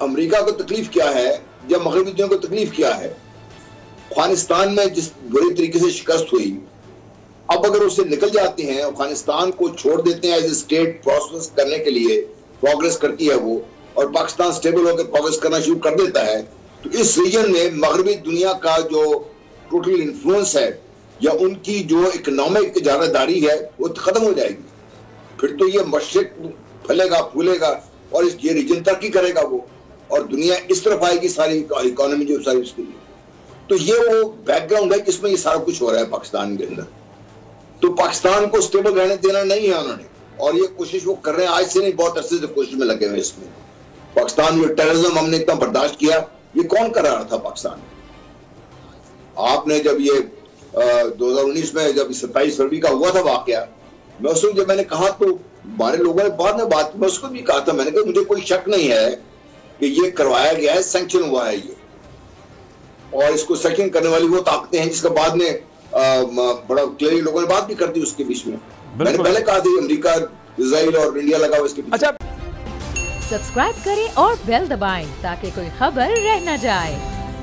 America को तकलीफ क्या है या मगरबी दुनिया को तकलीफ क्या है? अफगानिस्तान में जिस बुरी तरीके से शिकस्त हुई, अब अगर उससे निकल जाते हैं, अफगानिस्तान को छोड़ देते हैं एज ए स्टेट प्रोसेस करने के लिए, प्रोग्रेस करती है वो, और पाकिस्तान स्टेबल होकर प्रोग्रेस करना शुरू कर देता है, तो इस रीजन में मगरबी दुनिया का जो टोटल इन्फ्लुएंस है या उनकी जो इकोनॉमिक इजारादारी है वो खत्म हो जाएगी। फिर तो ये मशरिक फैलेगा फूलेगा और ये रीजन तरक्की करेगा वो, और दुनिया इस तरफ आएगी सारी इकोनॉमी जो सारी उसके लिए। तो ये वो बैकग्राउंड है जिसमें ये सारा कुछ हो रहा है पाकिस्तान के अंदर। तो पाकिस्तान को स्टेबल रहने देना नहीं है उन्होंने, और ये कोशिश वो कर रहे हैं, आज से नहीं बहुत अरसे से कोशिश में लगे हुए इसमें। पाकिस्तान में टेररिज्म हमने इतना बर्दाश्त किया, ये कौन कर रहा था पाकिस्तान? आपने जब ये 2019 में जब 27 फरवरी का हुआ था वाकया, मैं उस जब मैंने कहा तो हमारे लोगों ने बाद में बात, मैं उसको भी कहा था, मैंने कहा मुझे कोई शक नहीं है कि ये करवाया गया है, सैंक्शन हुआ है ये, और इसको सैंक्शन करने वाली वो ताकतें हैं जिसका बाद में बड़ा क्लियरली लोगों ने बात भी कर दी उसके बीच में। मैंने पहले कहा था अमेरिका, इजराइल और इंडिया लगा हुआ इसके बीच। अच्छा, सब्सक्राइब करें और बेल दबाएं ताकि कोई खबर रह न जाए।